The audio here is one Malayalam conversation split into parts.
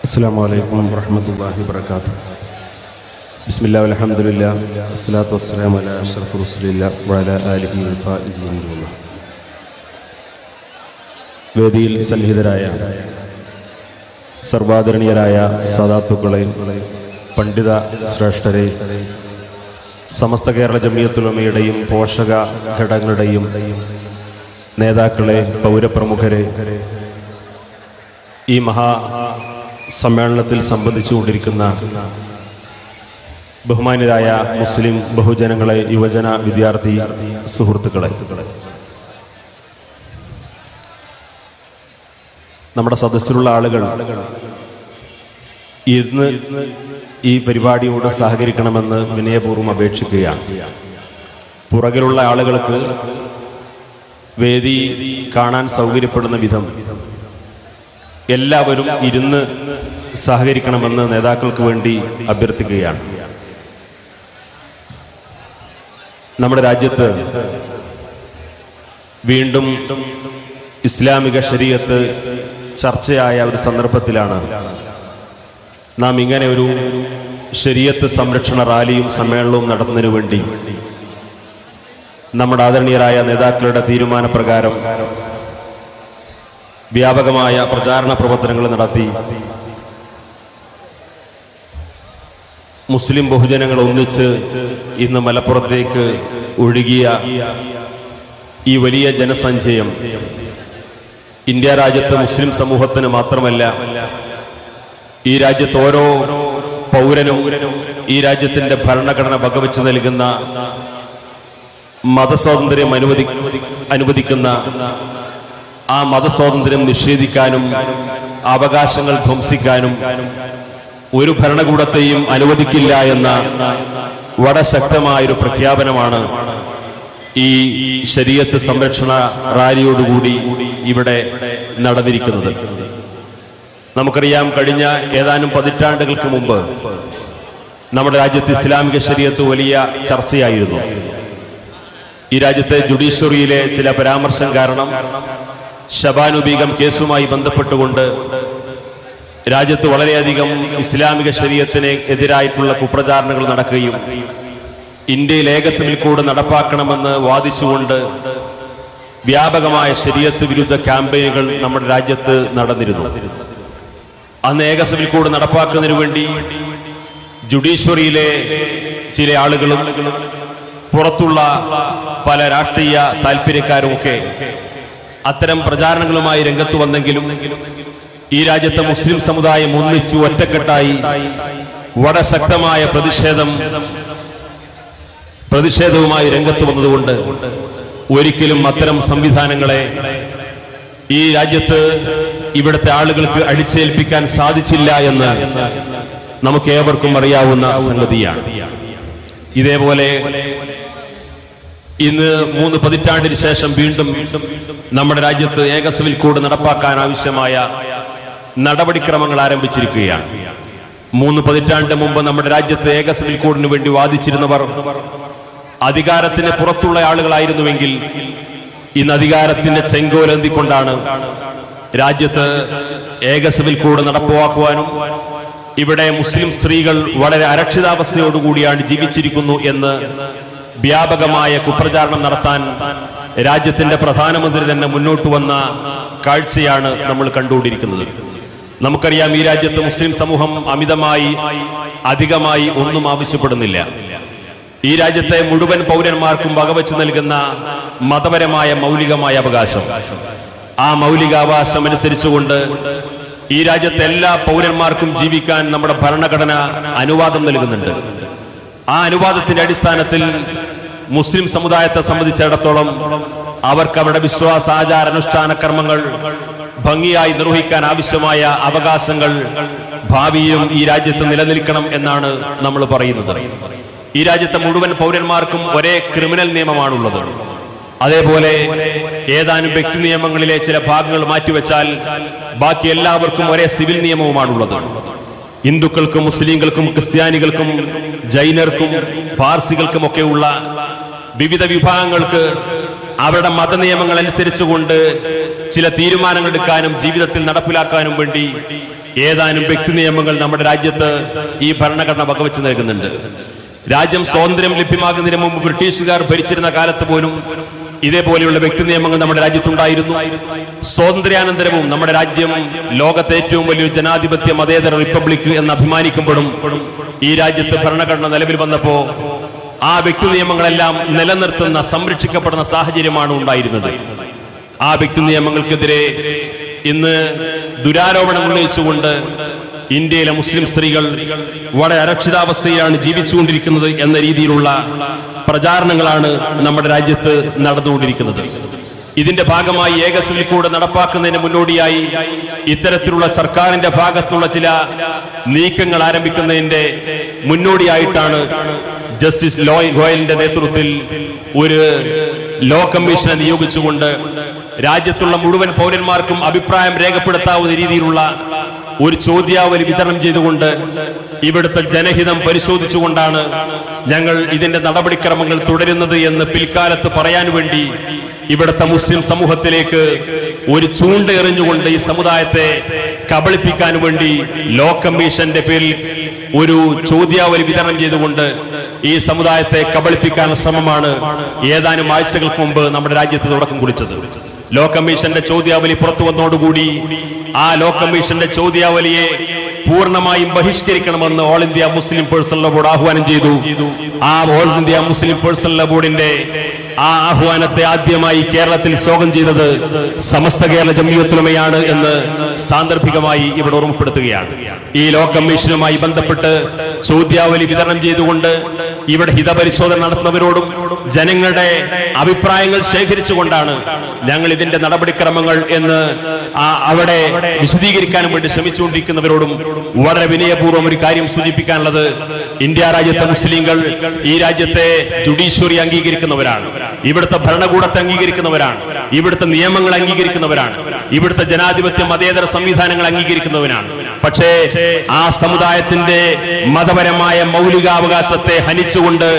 അസ്സലാമു വറഹ്മത്തുള്ളാഹി വബറകാതുഹു. ബിസ്മില്ലാഹി വൽഹംദുലില്ലാഹി വസ്സലാത്തു വസ്സലാമു അലാ അഷ്റഫി റസൂലില്ലാഹി വഅലാ ആലിഹി വൽ ഫായിസീൻ. വേദിയിൽ സന്നിഹിതരായ സർവാദരണീയരായ സാദാത്തുക്കളെ, പണ്ഡിത ശ്രേഷ്ഠരെ, സമസ്ത കേരള ജംഇയ്യത്തുൽ ഉലമയുടെയും പോഷക ഘടകങ്ങളുടെയും നേതാക്കളെ, പൗരപ്രമുഖരെ, ഈ മഹാ സമ്മേളനത്തിൽ സംബന്ധിച്ചുകൊണ്ടിരിക്കുന്ന ബഹുമാന്യരായ മുസ്ലിം ബഹുജനങ്ങളെ, യുവജന വിദ്യാർത്ഥി സുഹൃത്തുക്കളെ, നമ്മുടെ സദസ്സിലുള്ള ആളുകൾ ഇന്ന് ഈ പരിപാടിയോട് സഹകരിക്കണമെന്ന് വിനയപൂർവ്വം അപേക്ഷിക്കുകയാണ്. പുറകിലുള്ള ആളുകൾക്ക് വേദി കാണാൻ സൗകര്യപ്പെടുന്ന വിധം എല്ലാവരും ഇരുന്ന് സഹകരിക്കണമെന്ന് നേതാക്കൾക്ക് വേണ്ടി അഭ്യർത്ഥിക്കുകയാണ്. നമ്മുടെ രാജ്യത്ത് വീണ്ടും ഇസ്ലാമിക ശരീഅത്ത് ചർച്ചയായ ഒരു സന്ദർഭത്തിലാണ് നാം ഇങ്ങനെ ഒരു ശരീഅത്ത് സംരക്ഷണ റാലിയും സമ്മേളനവും നടത്തുന്നതിനു വേണ്ടി നമ്മുടെ ആദരണീയരായ നേതാക്കളുടെ തീരുമാനപ്രകാരം വ്യാപകമായ പ്രചാരണ പ്രവർത്തനങ്ങൾ നടത്തി മുസ്ലിം ബഹുജനങ്ങൾ ഒന്നിച്ച് ഇന്ന് മലപ്പുറത്തേക്ക് ഒഴുകിയ ഈ വലിയ ജനസഞ്ചയം ഇന്ത്യ രാജ്യത്ത് മുസ്ലിം സമൂഹത്തിന് മാത്രമല്ല, ഈ രാജ്യത്ത് ഓരോ പൗരനും ഈ രാജ്യത്തിന്റെ ഭരണഘടന വകവെച്ച് നൽകുന്ന മതസ്വാതന്ത്ര്യം അനുവദിക്കുന്ന ആ മതസ്വാതന്ത്ര്യം നിഷേധിക്കാനും അവകാശങ്ങൾ ധ്വംസിക്കാനും ഒരു ഭരണകൂടത്തെയും അനുവദിക്കില്ല എന്ന വളരെ ശക്തമായൊരു പ്രഖ്യാപനമാണ് ഈ ശരീഅത്ത് സംരക്ഷണ റാലിയോടുകൂടി ഇവിടെ നടന്നിരിക്കുന്നത്. നമുക്കറിയാം, കഴിഞ്ഞ ഏതാനും പതിറ്റാണ്ടുകൾക്ക് മുമ്പ് നമ്മുടെ രാജ്യത്ത് ഇസ്ലാമിക ശരീഅത്ത് വലിയ ചർച്ചയായിരുന്നു. ഈ രാജ്യത്തെ ജുഡീഷ്യറിയിലെ ചില പരാമർശം കാരണം ഷബാനു ബീഗം കേസുമായി ബന്ധപ്പെട്ടുകൊണ്ട് രാജ്യത്ത് വളരെയധികം ഇസ്ലാമിക ശരീഅത്തിന് എതിരായിട്ടുള്ള കുപ്രചാരണങ്ങൾ നടക്കുകയും ഇന്ത്യയിൽ ഏക സിവിൽ കോഡ് നടപ്പാക്കണമെന്ന് വാദിച്ചുകൊണ്ട് വ്യാപകമായ ശരീഅത്ത് വിരുദ്ധ ക്യാമ്പയിനുകൾ നമ്മുടെ രാജ്യത്ത് നടന്നിരുന്നു. അന്ന് ഏക സിവിൽ കോഡ് നടപ്പാക്കുന്നതിനു വേണ്ടി ജുഡീഷ്യറിയിലെ ചില ആളുകളും പുറത്തുള്ള പല രാഷ്ട്രീയ താല്പര്യക്കാരുമൊക്കെ അത്തരം പ്രചാരണങ്ങളുമായി രംഗത്ത് വന്നെങ്കിലും ഈ രാജ്യത്തെ മുസ്ലിം സമുദായം ഒന്നിച്ച് ഒറ്റക്കെട്ടായി വളരെ ശക്തമായ പ്രതിഷേധവുമായി രംഗത്ത് വന്നതുകൊണ്ട് ഒരിക്കലും അത്തരം സംവിധാനങ്ങളെ ഈ രാജ്യത്ത് ഇവിടുത്തെ ആളുകൾക്ക് അടിച്ചേൽപ്പിക്കാൻ സാധിച്ചില്ല എന്ന് നമുക്ക് ഏവർക്കും അറിയാവുന്ന സംഗതിയാണ്. ഇതേപോലെ ഇന്ന് 3 പതിറ്റാണ്ടിന് ശേഷം വീണ്ടും നമ്മുടെ രാജ്യത്ത് ഏക സിവിൽ കോഡ് നടപ്പാക്കാൻ ആവശ്യമായ നടപടിക്രമങ്ങൾ ആരംഭിച്ചിരിക്കുകയാണ്. 3 പതിറ്റാണ്ട് മുമ്പ് നമ്മുടെ രാജ്യത്ത് ഏക സിവിൽ കോഡിന് വേണ്ടി വാദിച്ചിരുന്നവർ അധികാരത്തിന് പുറത്തുള്ള ആളുകളായിരുന്നുവെങ്കിൽ ഇന്ന് അധികാരത്തിന്റെ ചെങ്കോലേന്തിക്കൊണ്ടാണ് രാജ്യത്ത് ഏക സിവിൽ കോഡ് നടപ്പാക്കുവാനും ഇവിടെ മുസ്ലിം സ്ത്രീകൾ വളരെ അരക്ഷിതാവസ്ഥയോടുകൂടിയാണ് ജീവിച്ചിരിക്കുന്നു എന്ന് വ്യാപകമായ കുപ്രചാരണം നടത്താൻ രാജ്യത്തിന്റെ പ്രധാനമന്ത്രി തന്നെ മുന്നോട്ട് വന്ന കാഴ്ചയാണ് നമ്മൾ കണ്ടുകൊണ്ടിരിക്കുന്നത്. നമുക്കറിയാം, ഈ രാജ്യത്ത് മുസ്ലിം സമൂഹം അധികമായി ഒന്നും ആവശ്യപ്പെടുന്നില്ല. ഈ രാജ്യത്തെ മുഴുവൻ പൗരന്മാർക്കും വകവെച്ച് നൽകുന്ന മതപരമായ മൗലികമായ അവകാശം, ആ മൗലികാവകാശം അനുസരിച്ചുകൊണ്ട് ഈ രാജ്യത്തെ എല്ലാ പൗരന്മാർക്കും ജീവിക്കാൻ നമ്മുടെ ഭരണഘടന അനുവാദം നൽകുന്നുണ്ട്. ആ അനുവാദത്തിന്റെ അടിസ്ഥാനത്തിൽ മുസ്ലിം സമുദായത്തെ സംബന്ധിച്ചിടത്തോളം അവർക്ക് അവരുടെ വിശ്വാസ ആചാര അനുഷ്ഠാന കർമ്മങ്ങൾ ഭംഗിയായി നിർവഹിക്കാൻ ആവശ്യമായ അവകാശങ്ങൾ ഭാവിയിലും ഈ രാജ്യത്ത് നിലനിൽക്കണം എന്നാണ് നമ്മൾ പറയുന്നത്. ഈ രാജ്യത്തെ മുഴുവൻ പൗരന്മാർക്കും ഒരേ ക്രിമിനൽ നിയമമാണുള്ളത്. അതേപോലെ ഏതാനും വ്യക്തി നിയമങ്ങളിലെ ചില ഭാഗങ്ങൾ മാറ്റിവെച്ചാൽ ബാക്കി എല്ലാവർക്കും ഒരേ സിവിൽ നിയമവുമാണുള്ളത്. ഹിന്ദുക്കൾക്കും മുസ്ലിങ്ങൾക്കും ക്രിസ്ത്യാനികൾക്കും ജൈനർക്കും പാർസികൾക്കുമൊക്കെ ഉള്ള വിവിധ വിഭാഗങ്ങൾക്ക് അവരുടെ മതനിയമങ്ങൾ അനുസരിച്ചുകൊണ്ട് ചില തീരുമാനങ്ങൾ എടുക്കാനും ജീവിതത്തിൽ നടപ്പിലാക്കാനും വേണ്ടി ഏതാനും വ്യക്തി നിയമങ്ങൾ നമ്മുടെ രാജ്യത്ത് ഈ ഭരണഘടന വകവെച്ച് നൽകുന്നുണ്ട്. രാജ്യം സ്വാതന്ത്ര്യം ലഭ്യമാകുന്നതിന് മുമ്പ് ബ്രിട്ടീഷുകാർ ഭരിച്ചിരുന്ന കാലത്ത് പോലും ഇതേപോലെയുള്ള വ്യക്തി നിയമങ്ങൾ നമ്മുടെ രാജ്യത്തുണ്ടായിരുന്നു. സ്വാതന്ത്ര്യാനന്തരവും നമ്മുടെ രാജ്യം ലോകത്തെ ഏറ്റവും വലിയ ജനാധിപത്യ മതേതര റിപ്പബ്ലിക് എന്ന് അഭിമാനിക്കുമ്പോഴും ഈ രാജ്യത്ത് ഭരണഘടന നിലവിൽ വന്നപ്പോ ആ വ്യക്തി നിയമങ്ങളെല്ലാം നിലനിർത്തുന്ന സംരക്ഷിക്കപ്പെടുന്ന സാഹചര്യമാണ് ഉണ്ടായിരുന്നത്. ആ വ്യക്തി നിയമങ്ങൾക്കെതിരെ ഇന്ന് ദുരാരോപണം ഉന്നയിച്ചുകൊണ്ട് ഇന്ത്യയിലെ മുസ്ലിം സ്ത്രീകൾ വളരെ അരക്ഷിതാവസ്ഥയിലാണ് ജീവിച്ചുകൊണ്ടിരിക്കുന്നത് എന്ന രീതിയിലുള്ള പ്രചാരണങ്ങളാണ് നമ്മുടെ രാജ്യത്ത് നടന്നുകൊണ്ടിരിക്കുന്നത്. ഇതിന്റെ ഭാഗമായി ഏക സിവിൽ കോഡ് നടപ്പാക്കുന്നതിന് മുന്നോടിയായി ഇത്തരത്തിലുള്ള സർക്കാരിന്റെ ഭാഗത്തുള്ള ചില നീക്കങ്ങൾ ആരംഭിക്കുന്നതിന്റെ മുന്നോടിയായിട്ടാണ് ജസ്റ്റിസ് ഗോയലിന്റെ നേതൃത്വത്തിൽ ഒരു ലോ കമ്മീഷനെ നിയോഗിച്ചുകൊണ്ട് രാജ്യത്തുള്ള മുഴുവൻ പൗരന്മാർക്കും അഭിപ്രായം രേഖപ്പെടുത്താവുന്ന രീതിയിലുള്ള ഒരു ചോദ്യാവലി വിതരണം ചെയ്തുകൊണ്ട് ഇവിടുത്തെ ജനഹിതം പരിശോധിച്ചുകൊണ്ടാണ് ഞങ്ങൾ ഇതിന്റെ നടപടിക്രമങ്ങൾ തുടരുന്നത് എന്ന് പിൽക്കാലത്ത് പറയാൻ വേണ്ടി ഇവിടുത്തെ മുസ്ലിം സമൂഹത്തിലേക്ക് ഒരു ചൂണ്ട എറിഞ്ഞുകൊണ്ട് ഈ സമുദായത്തെ കബളിപ്പിക്കാൻ വേണ്ടി ലോ കമ്മീഷന്റെ പേരിൽ ഒരു ചോദ്യാവലി വിതരണം ചെയ്തുകൊണ്ട് ഈ സമുദായത്തെ കബളിപ്പിക്കാനുള്ള ശ്രമമാണ് ഏതാനും ആഴ്ചകൾക്ക് മുമ്പ് നമ്മുടെ രാജ്യത്ത് തുടക്കം കുറിച്ചത്. ലോ കമ്മീഷന്റെ ചോദ്യാവലി പുറത്തു വന്നതോടുകൂടി ആ ലോ കമ്മീഷന്റെ ചോദ്യാവലിയെ പൂർണ്ണമായും ബഹിഷ്കരിക്കണമെന്ന് all India Muslim personal law board ആഹ്വാനം ചെയ്തു. ആ all India Muslim personal law ബോർഡിന്റെ ആ ആഹ്വാനത്തെ ആദ്യമായി കേരളത്തിൽ സ്വാഗതം ചെയ്തത് സമസ്ത കേരള ജംഇയ്യത്തുൽ ഉലമയാണ് എന്ന് സാന്ദർഭികമായി ഇവിടെ ഓർമ്മപ്പെടുത്തുകയാണ്. ഈ ലോ കമ്മീഷനുമായി ബന്ധപ്പെട്ട് ചോദ്യാവലി വിതരണം ചെയ്തുകൊണ്ട് ഇവിടെ ഹിതപരിശോധന നടത്തുന്നവരോടും ജനങ്ങളുടെ അഭിപ്രായങ്ങൾ ശേഖരിച്ചുകൊണ്ടാണ് ഞങ്ങൾ ഇതിന്റെ നടപടിക്രമങ്ങൾ എന്ന് അവിടെ വിശദീകരിക്കാൻ വേണ്ടി ശ്രമിച്ചുകൊണ്ടിരിക്കുന്നവരോടും വളരെ വിനയപൂർവ്വം ഒരു കാര്യം സൂചിപ്പിക്കാനുള്ളത്, ഇന്ത്യ രാജ്യത്തെ മുസ്ലിങ്ങൾ ഈ രാജ്യത്തെ ജുഡീഷ്യറി അംഗീകരിക്കുന്നവരാണ്, ഇവിടുത്തെ ഭരണകൂടത്തെ അംഗീകരിക്കുന്നവരാണ്, ഇവിടുത്തെ നിയമങ്ങൾ അംഗീകരിക്കുന്നവരാണ്, ഇവിടുത്തെ ജനാധിപത്യ മതേതര സംവിധാനങ്ങൾ അംഗീകരിക്കുന്നവരാണ്. പക്ഷേ ആ സമുദായത്തിന്റെ മതപരമായ മൗലികാവകാശത്തെ ഹനിച്ചുകൊണ്ട്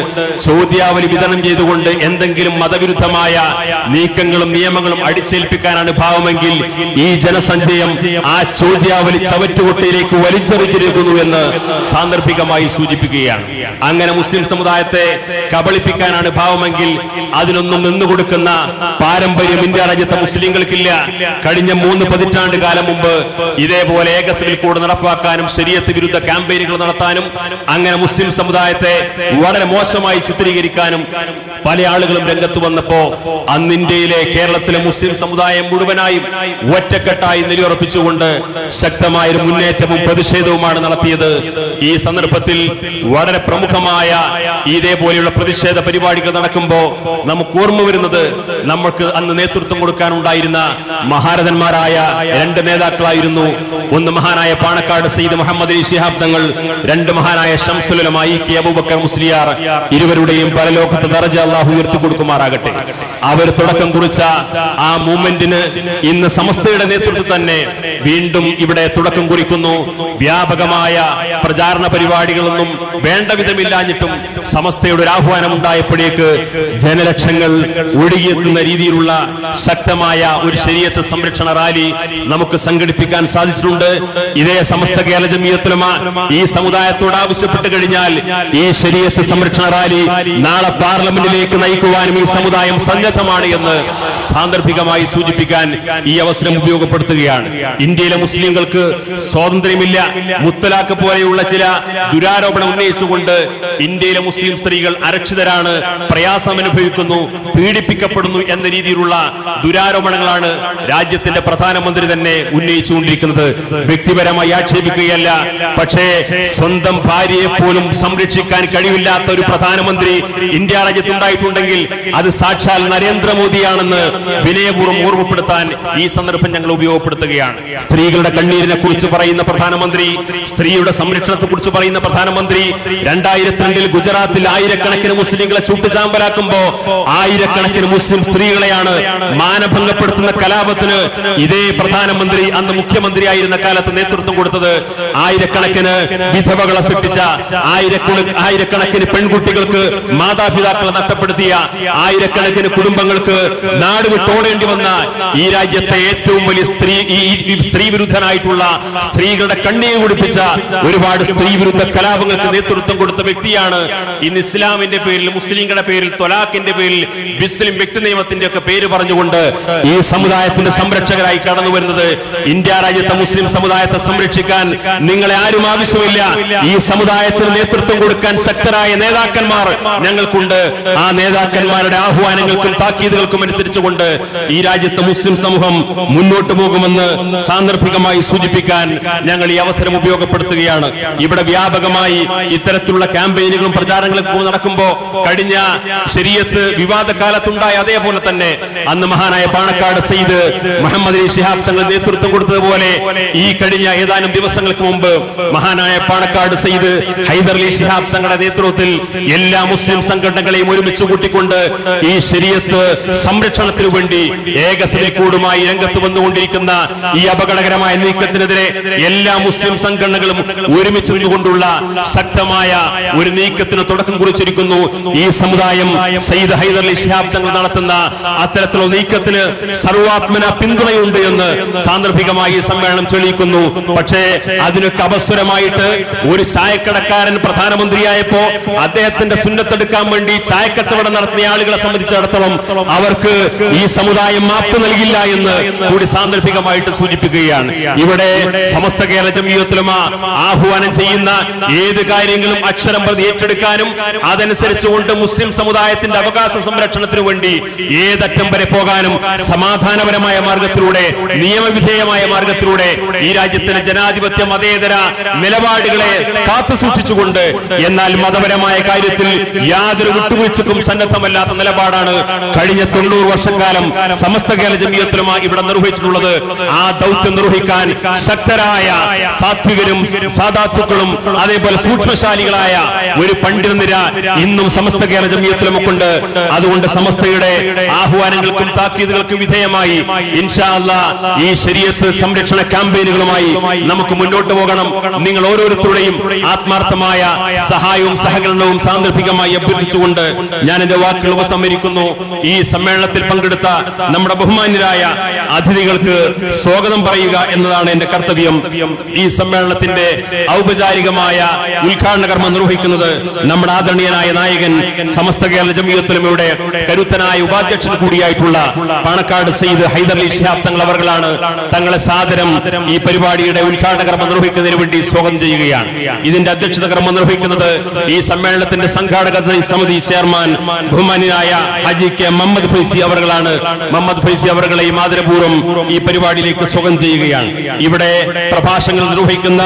ചോദ്യാവലി വിതരണം ചെയ്തുകൊണ്ട് എന്തെങ്കിലും മതവിരുദ്ധമായ നീക്കങ്ങളും നിയമങ്ങളും അടിച്ചേൽപ്പിക്കാനാണ് ഭാവമെങ്കിൽ ഈ ജനസഞ്ചയം ആ ചോദ്യാവലി ചവറ്റുകൊട്ടയിലേക്ക് വലിച്ചെറിഞ്ഞിരിക്കുന്നു എന്ന് സാന്ദർഭികമായി സൂചിപ്പിക്കുകയാണ്. അങ്ങനെ മുസ്ലിം സമുദായത്തെ കബളിപ്പിക്കാനാണ് ഭാവമെങ്കിൽ അതിനൊന്നും നിന്നുകൊടുക്കുന്ന പാരമ്പര്യം ഇന്ത്യ രാജ്യത്തെ മുസ്ലിങ്ങൾക്കില്ല. കഴിഞ്ഞ 3 പതിറ്റാണ്ട് കാലം മുമ്പ് ഇതേപോലെ ഏക സിവിൽ കോഡ് നടപ്പാക്കാനും ശരീഅത്ത് വിരുദ്ധ ക്യാമ്പയിനുകൾ നടത്താനും അങ്ങനെ മുസ്ലിം സമുദായത്തെ വളരെ മോശമായി ചിത്രീകരിക്കാനും പല ആളുകളും രംഗത്ത് വന്നപ്പോ അന്ന് ഇന്ത്യയിലെ കേരളത്തിലെ മുസ്ലിം സമുദായം മുഴുവനായും ഒറ്റക്കെട്ടായി നിലയുറപ്പിച്ചുകൊണ്ട് ശക്തമായൊരു മുന്നേറ്റവും പ്രതിഷേധവുമാണ് നടത്തിയത്. ഈ സന്ദർഭത്തിൽ വളരെ പ്രമുഖമായ ഇതേപോലെയുള്ള പ്രതിഷേധ പരിപാടികൾ നടക്കുമ്പോ നമുക്ക് ഓർമ്മ വരുന്നത് നമുക്ക് അന്ന് നേതൃത്വം കൊടുക്കാനുണ്ടായിരുന്ന മഹാരഥന്മാരായ 2 നേതാക്കളായിരുന്നു. ഒന്ന് മഹാനായ പാണക്കാട് സയ്യിദ് മുഹമ്മദ് അലി ശിഹാബ് തങ്ങൾ, 2 മഹാനായ ശംസുൽ ഉലമ കെ അബൂബക്കർ മുസ്ലിയാർ. ഇരുവരുടെയും പരലോകത്തെ ദറജ അല്ലാഹു ഉയർത്തി കൊടുക്കുമാറാകട്ടെ. അവർ തുടക്കം കുറിച്ച ആ മൂവ്മെന്റിന് ഇന്ന് സമസ്തയുടെ നേതൃത്വം തന്നെ വീണ്ടും ഇവിടെ തുടക്കം കുറിക്കുന്നു. വ്യാപകമായ പ്രചാരണ പരിപാടികളൊന്നും വേണ്ട വിധമില്ലാഞ്ഞിട്ടും സമസ്തയുടെ ഒരു ആഹ്വാനം ഉണ്ടായപ്പോഴേക്ക് ജനലക്ഷങ്ങൾ ഒഴുകിയെത്തുന്ന രീതിയിലുള്ള ശക്തമായ ഒരു ശരീഅത്ത് സംരക്ഷണ റാലി നമുക്ക് സംഘടിപ്പിക്കാൻ സാധിച്ചിട്ടുണ്ട്. ഇതേ സമസ്ത കേരള ജംഇയ്യത്തുൽ ഉലമ ഈ സമുദായത്തോട് ആവശ്യപ്പെട്ട് കഴിഞ്ഞാൽ ഈ ശരീഅത്ത് സംരക്ഷണ റാലി നാളെ പാർലമെന്റിലേക്ക് നയിക്കുവാനും ഈ സമുദായം സന്നദ്ധമാണ് എന്ന് സാന്ദർഭികമായി സൂചിപ്പിക്കാൻ ഈ അവസരം ഉപയോഗപ്പെടുത്തുകയാണ്. ഇന്ത്യയിലെ മുസ്ലിങ്ങൾക്ക് സ്വാതന്ത്ര്യമില്ല, മുത്തലാഖ് പോലെയുള്ള ചില ദുരാരോപണം ഉന്നയിച്ചുകൊണ്ട് ഇന്ത്യയിലെ മുസ്ലിം സ്ത്രീകൾ അരക്ഷിതരാണ്, പ്രയാസം അനുഭവിക്കുന്നു, പീഡിപ്പിക്കപ്പെടുന്നു എന്ന രീതിയിലുള്ള ദുരാരോപണങ്ങളാണ് രാജ്യത്തിന്റെ പ്രധാനമന്ത്രി തന്നെ ഉന്നയിച്ചുകൊണ്ടിരിക്കുന്നത്. വ്യക്തിപരമായി ആക്ഷേപിക്കുകയല്ല, പക്ഷേ സ്വന്തം ഭാര്യയെ പോലും സംരക്ഷിക്കാൻ കഴിവില്ലാത്ത ഒരു പ്രധാനമന്ത്രി ഇന്ത്യ രാജ്യത്തുണ്ടായിട്ടുണ്ടെങ്കിൽ അത് സാക്ഷാൽ നരേന്ദ്രമോദിയാണെന്ന് വിനയപൂർവ്വം ഓർമ്മപ്പെടുത്താൻ ഈ സന്ദർഭം ഞങ്ങൾ ഉപയോഗപ്പെടുത്തുകയാണ്. സ്ത്രീകളുടെ കണ്ണീരിനെ കുറിച്ച് പറയുന്ന പ്രധാനമന്ത്രി, സ്ത്രീയുടെ സംരക്ഷണത്തെ കുറിച്ച് പറയുന്ന പ്രധാനമന്ത്രി 2002 ഗുജറാത്തിൽ ആയിരക്കണക്കിന് മുസ്ലിങ്ങളെ ചുട്ടുചാമ്പലാക്കുമ്പോ ആയിരക്കണക്കിന് മുസ്ലിം സ്ത്രീകളെയാണ് മാനഭംഗപ്പെടുത്തുന്ന കലാപത്തിന് ഇതേ പ്രധാനമന്ത്രി അന്ന് മുഖ്യമന്ത്രിയായിരുന്ന കാലത്ത് നേതൃത്വം നേതൃത്വം കൊടുത്തത്. ആയിരക്കണക്കിന് വിധവകളെ സൃഷ്ടിച്ച, ആയിരക്കണക്കിന് പെൺകുട്ടികൾക്ക് മാതാപിതാക്കളെ നഷ്ടപ്പെടുത്തിയ, ആയിരക്കണക്കിന് കുടുംബങ്ങൾക്ക് നാട് വിട്ടോടേണ്ടി വന്ന ഈ രാജ്യത്തെ ഏറ്റവും വലിയ സ്ത്രീ വിരുദ്ധനായിട്ടുള്ള, സ്ത്രീകളുടെ കണ്ണീർ കുടിപ്പിച്ച ഒരുപാട് സ്ത്രീ വിരുദ്ധ കലാപങ്ങൾക്ക് നേതൃത്വം കൊടുത്ത വ്യക്തിയാണ്. ഇന്ന് ഇസ്ലാമിന്റെ പേരിൽ, മുസ്ലിങ്ങളുടെ പേരിൽ, തൊലാഖിന്റെ പേരിൽ, മുസ്ലിം വ്യക്തി നിയമത്തിന്റെ ഒക്കെ പേര് പറഞ്ഞുകൊണ്ട് ഈ സമുദായത്തിന്റെ സംരക്ഷകരായി കടന്നു വരുന്നത്. ഇന്ത്യ രാജ്യത്തെ മുസ്ലിം സമുദായത്തെ സംരക്ഷിക്കാൻ നിങ്ങളെ ആരും ആവശ്യമില്ല. ഈ സമുദായത്തിന് നേതൃത്വം കൊടുക്കാൻ ശക്തരായ നേതാക്കന്മാർ ഞങ്ങൾക്കുണ്ട്. ആ നേതാക്കന്മാരുടെ ആഹ്വാനങ്ങൾക്കും താക്കീതുകൾക്കും അനുസരിച്ചുകൊണ്ട് ഈ രാജ്യത്തെ മുസ്ലിം സമൂഹം മുന്നോട്ട് പോകുമെന്ന് സാന്ദർഭികമായി സൂചിപ്പിക്കാൻ ഞങ്ങൾ ഈ അവസരം ഉപയോഗപ്പെടുത്തുകയാണ്. ഇവിടെ വ്യാപകമായി ഇത്തരത്തിലുള്ള ക്യാമ്പയിനുകളും പ്രചാരണങ്ങളും നടക്കുമ്പോൾ കഴിഞ്ഞ ശരീഅത്ത് വിവാദ കാലത്തുണ്ടായ അതേപോലെ തന്നെ അന്ന് മഹാനായ പാണക്കാട് സയ്യിദ് മുഹമ്മദ് അലി ശിഹാബ് തങ്ങൾ നേതൃത്വം കൊടുത്തതുപോലെ ഈ കഴിഞ്ഞ ഏതാനും ദിവസങ്ങൾക്ക് മുമ്പ് മഹാനായ പാണക്കാട് സയ്യിദ് ഹൈദർ അലി ശിഹാബ് തങ്ങളുടെ നേതൃത്വത്തിൽ എല്ലാ മുസ്ലിം സംഘടനകളെയും ഒരുമിച്ച് കൂട്ടിക്കൊണ്ട് ഈ ശരീഅത്ത് സംരക്ഷണത്തിനു വേണ്ടി ഏകസഭ്യക്കൂടുമായി രംഗത്ത് വന്നുകൊണ്ടിരിക്കുന്ന ഈ അപകടകരമായ നീക്കത്തിനെതിരെ എല്ലാ മുസ്ലിം സംഘടനകളും ഒരുമിച്ച് നിന്നുകൊണ്ടുള്ള ശക്തമായ ഒരു നീക്കത്തിന് തുടക്കം കുറിച്ചിരിക്കുന്നു. ഈ സമുദായം സയ്യിദ് ഹൈദർ അലി ശിഹാബ് തങ്ങൾ നടത്തുന്ന അത്തരത്തിലുള്ള നീക്കത്തിന് സർവാത്മന പിന്തുണയുണ്ട് എന്ന് സാന്ദർഭികമായി സമ്മേളനം തെളിയിക്കുന്നു. പക്ഷേ അതിനൊക്കെ അപസ്വരമായിട്ട് ഒരു ചായക്കടക്കാരൻ പ്രധാനമന്ത്രിയായപ്പോ അദ്ദേഹത്തിന്റെ സുന്നത്തെടുക്കാൻ വേണ്ടി ചായക്കച്ചവടം നടത്തുന്ന ആളുകളെ സംബന്ധിച്ചിടത്തോളം അവർക്ക് ഈ സമുദായം മാപ്പ് നൽകില്ല എന്ന് കൂടി സാന്ദർഭികമായിട്ട് സൂചിപ്പിക്കുകയാണ്. ഇവിടെ സമസ്ത കേരള ജംഇയ്യത്തുൽ ഉലമ ആഹ്വാനം ചെയ്യുന്ന ഏത് കാര്യങ്ങളും അക്ഷരം പ്രതി ഏറ്റെടുക്കാനും അതനുസരിച്ചുകൊണ്ട് മുസ്ലിം സമുദായത്തിന്റെ അവകാശ സംരക്ഷണത്തിനു വേണ്ടി ഏതറ്റം വരെ പോകാനും സമാധാനപരമായ മാർഗത്തിലൂടെ, നിയമവിധേയമായ മാർഗത്തിലൂടെ ഈ രാജ്യത്തിന്റെ ജനാധിപത്യ മതേതര നിലപാടുകളെ കാത്തു സൂക്ഷിച്ചുകൊണ്ട്, എന്നാൽ മതപരമായ കാര്യത്തിൽ യാതൊരു വിട്ടുവീഴ്ചക്കും സന്നദ്ധമല്ലാത്ത നിലപാടാണ് കഴിഞ്ഞ 90 വർഷക്കാലം സമസ്ത കേരള ജംഇയ്യത്തുൽ ഉലമ ഇവിടെ നിർവഹിച്ചിട്ടുള്ളത്. ആ ദൗത്യം നിർവഹിക്കാൻ ശക്തരായ സാത്വികരും സാദാത്തുക്കളും അതേപോലെ സൂക്ഷ്മശാലികളായ ഒരു പണ്ഡിത നിര ഇന്നും സമസ്ത കേരള ജംഇയ്യത്തുൽ ഉലമക്കുണ്ട്. അതുകൊണ്ട് സമസ്തയുടെ ആഹ്വാനങ്ങൾക്കും താക്കീതുകൾക്കും വിധേയമായി ഇൻഷാ അല്ലാഹ് ഈ ശരീഅത്ത് സംരക്ഷണ ക്യാമ്പയിനുകളുമായി നമുക്ക് മുന്നോട്ട് പോകണം. നിങ്ങൾ ഓരോരുത്തരുടെയും ആത്മാർത്ഥമായ സഹായവും സഹകരണവും സാന്ദർഭികമായി അഭ്യർത്ഥിച്ചുകൊണ്ട് ഞാൻ എന്റെ വാക്കുകൾ ഉപസംഹരിക്കുന്നു. ഈ സമ്മേളനത്തിൽ പങ്കെടുത്ത നമ്മുടെ ബഹുമാന്യരായ അതിഥികൾക്ക് സ്വാഗതം പറയുക എന്നതാണ് എന്റെ കർത്തവ്യം. ഈ സമ്മേളനത്തിന്റെ ഔപചാരികമായ ഉദ്ഘാടന കർമ്മം നിർവഹിക്കുന്നത് നമ്മുടെ ആദരണീയനായ നായകൻ സമസ്ത കേരള ജംഇയ്യത്തുൽ ഉലമയുടെ കരുത്തനായ ഉപാധ്യക്ഷൻ കൂടിയായിട്ടുള്ള പാണക്കാട് സയ്യിദ് ഹൈദർ അലി ശിഹാബ് തങ്ങൾ അവർകളാണ്. തങ്ങളെ സാദരം ഈ പരിപാടിയുടെ ഉദ്ഘാടന കർമ്മം നിർവഹിക്കുന്നതിന് വേണ്ടി സ്വാഗതം ചെയ്യുകയാണ്. ഇതിന്റെ അധ്യക്ഷത കർമ്മം നിർവഹിക്കുന്നത് ഈ സമ്മേളനത്തിന്റെ സംഘാടക സമിതി ചെയർമാൻ ബഹുമാന്യനായ ഹാജി കെ മുഹമ്മദ് ഫൈസി അവർകളാണ്. മുഹമ്മദ് ഫൈസി അവർകളെ മാതൃപൂർവ്വം ഈ പരിപാടിയിലേക്ക് സ്വാഗതം ചെയ്യുകയാണ്. ഇവിടെ പ്രഭാഷണങ്ങൾ നിർവഹിക്കുന്ന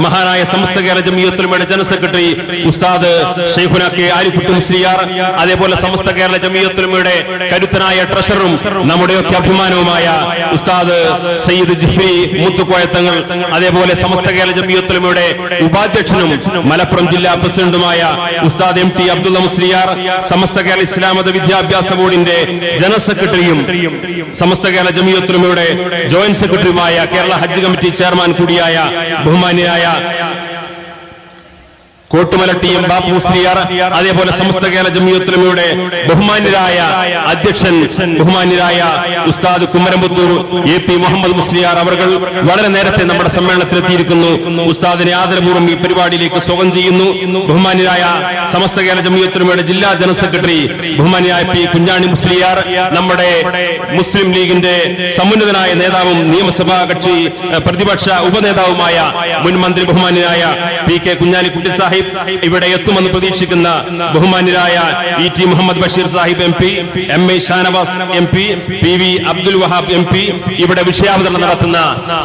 മഹാനായ സമസ്ത കേരള ജംഇയ്യത്തുൽ ഉലമയുടെ ജനറൽ സെക്രട്ടറി ഉസ്താദ് ശൈഖുന കെ ആരിഫുട്ടി മുസ്ലിയാർ, അതേപോലെ സമസ്ത കേരള ജംഇയ്യത്തുൽ ഉലമയുടെ കരുത്തനായ ട്രഷററും നമ്മുടെയൊക്കെ അഭിമാനവുമായ ഉസ്താദ് സയ്യിദ് ജിഫ്രി മുത്തുക്കോയത്തങ്ങൾ, അതേപോലെ സമസ്ത കേരള ജംഇയ്യത്തുൽ ഉലമയുടെ ഉപാധ്യക്ഷനും മലപ്പുറം ജില്ലാ പ്രസിഡന്റുമായ ഉസ്താദ് എം ടി അബ്ദുള്ള മുസ്ലിയാർ, സമസ്ത കേരള ഇസ്ലാം മത വിദ്യാഭ്യാസ ബോർഡിന്റെ ജനറൽ സെക്രട്ടറിയും സമസ്ത കേരള ജംഇയ്യത്തുൽ ഉലമയുടെ ജോയിന്റ് സെക്രട്ടറിയുമായ കേരള ഹജ്ജ് കമ്മിറ്റി ചെയർമാൻ കൂടിയായ ബഹുമാന്യനായ കോട്ടുമല ടി എം ബാപ്പു മുസ്ലിയാർ, അതേപോലെ സമസ്ത കേരള ജംഇയ്യത്തുൽ ഉലമയുടെ ബഹുമാന്യരായ അധ്യക്ഷൻ ബഹുമാന്യരായ ഉസ്താദ് കുമരംപുത്തൂർ എ പി മുഹമ്മദ് മുസ്ലിയാർ അവർ വളരെ നേരത്തെ നമ്മുടെ സമ്മേളനത്തിലെത്തിയിരിക്കുന്നു. ഉസ്താദിനെ ആദരപൂർവ്വം ഈ പരിപാടിയിലേക്ക് സ്വാഗതം ചെയ്യുന്നു. ബഹുമാന്യരായ സമസ്ത കേരള ജംഇയ്യത്തുൽ ഉലമയുടെ ജില്ലാ ജനറൽ സെക്രട്ടറി ബഹുമാന്യനായ പി കുഞ്ഞാണി മുസ്ലിയാർ, നമ്മുടെ മുസ്ലിം ലീഗിന്റെ സമുന്നതനായ നേതാവും നിയമസഭാ കക്ഷി പ്രതിപക്ഷ ഉപനേതാവുമായ മുൻ മന്ത്രി ബഹുമാന്യനായ പി കെ കുഞ്ഞാലിക്കുട്ടി സാഹിബ് ഇവിടെ എത്തുമെന്ന് പ്രതീക്ഷിക്കുന്ന ബഹുമാന്യരായ E T Muhammad Basheer Sahib M P, M A Shanavas M P, P V Abdul Wahab M P, ഇവിടെ വിഷയാവതരണം നടത്തുന്ന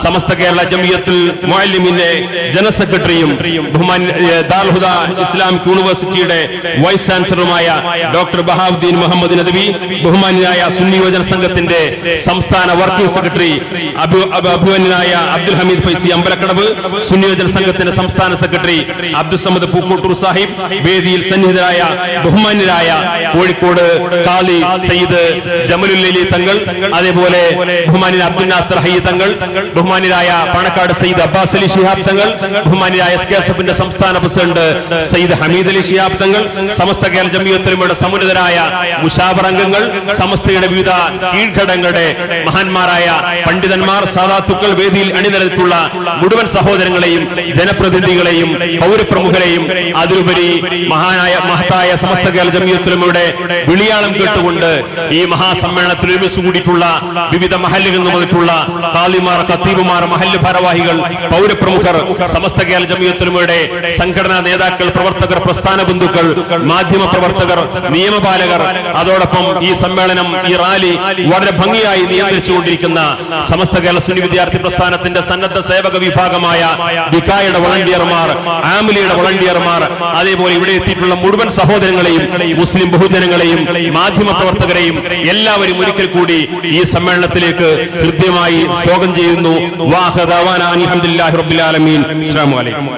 സമസ്ത കേരള ജംഇയ്യത്തുൽ മുഅല്ലിമീന്റെ ജനറൽ സെക്രട്ടറിയും ദാറുൽ ഹുദ ഇസ്ലാമിക് യൂണിവേഴ്സിറ്റിയുടെ വൈസ് ചാൻസലറുമായ ഡോക്ടർ ബഹാവുദ്ദീൻ മുഹമ്മദ് നദവി, ബഹുമാന്യനായ സുന്നി യുവജന സംഘത്തിന്റെ സംസ്ഥാന വർക്കിംഗ് സെക്രട്ടറി അഭിമന്യനായ അബ്ദുൽ ഹമീദ് ഫൈസി അമ്പലക്കടവ്, സുന്നി യുവജന സംഘത്തിന്റെ സംസ്ഥാന സെക്രട്ടറി അബ്ദുൽ സമദ് സമദ് പൂക്കോട്ടൂർ സാഹിബ്, വേദിയിൽ സന്നിഹിതരായ ബഹുമാന്യരായ കോഴിക്കോട് കാളി സയ്യിദ് ജമലുല്ലി തങ്ങൾ, അതേപോലെ ബഹുമാന്യരായ അബ്ദുൽ നാസർ ഹയ്യ തങ്ങൾ, ബഹുമാന്യരായ പാണക്കാട് സയ്യിദ് അബ്ബാസ് അലി ശിഹാബ് തങ്ങൾ, ബഹുമാന്യരായ SKSF സംസ്ഥാന പ്രസിഡന്റ് സയ്യിദ് ഹമീദ് അലി ശിഹാബ് തങ്ങൾ, സമസ്ത കേരള ജംഇയ്യത്തുൽ ഉലമയുടെ സമുന്നതരായ മുശാവറ അംഗങ്ങൾ, സമസ്തയുടെ വിവിധ കീഴ്ഘടകങ്ങളുടെ മഹാന്മാരായ പണ്ഡിതന്മാർ, സാദാത്തുക്കൾ, വേദിയിൽ അണിനിരന്നിട്ടുള്ള മുഴുവൻ സഹോദരങ്ങളെയും ജനപ്രതിനിധികളെയും പൗരപ്രമുഖരെയും അതിലുപരി മഹത്തായ സമസ്ത കേരള ജംഇയ്യത്തുൽ ഉലമയുടെ വിളിയാളം കേട്ടുകൊണ്ട് ഈ മഹാസമ്മേളനത്തിൽ ഒരുമിച്ച് കൂടിയിട്ടുള്ള വിവിധ മഹല്ലുകളിൽ നിന്ന് വന്നിട്ടുള്ള ഖാദിമാർ, ഖത്തീബുമാർ, മഹല്ല് ഭാരവാഹികൾ, പൗരപ്രമുഖർ, സമസ്ത കേരള ജംഇയ്യത്തുൽ ഉലമയുടെ സംഘടനാ നേതാക്കൾ, പ്രവർത്തകർ, പ്രസ്ഥാന ബന്ധുക്കൾ, മാധ്യമ പ്രവർത്തകർ, നിയമപാലകർ, അതോടൊപ്പം ഈ സമ്മേളനം, ഈ റാലി വളരെ ഭംഗിയായി നിയന്ത്രിച്ചുകൊണ്ടിരിക്കുന്ന സമസ്ത കേരള സുന്നി വിദ്യാർത്ഥി പ്രസ്ഥാനത്തിന്റെ സന്നദ്ധ സേവക വിഭാഗമായ വികായുടെ വളണ്ടിയർമാർ, ആമിലിയുടെ വളണ്ടിയർമാർ, അതേപോലെ ഇവിടെ എത്തിയിട്ടുള്ള മുഴുവൻ സഹോദരങ്ങളെയും മുസ്ലിം ബഹുജനങ്ങളെയും മാധ്യമ പ്രവർത്തകരെയും എല്ലാവരും ഒരിക്കൽ കൂടി ഈ സമ്മേളനത്തിലേക്ക് ഹൃദ്യമായി സ്വാഗതം ചെയ്യുന്നു. വാഹ ദഅവാന അൽഹംദുലില്ലാഹി റബ്ബിൽ ആലമീൻ. അസ്സലാമു അലൈക്കും.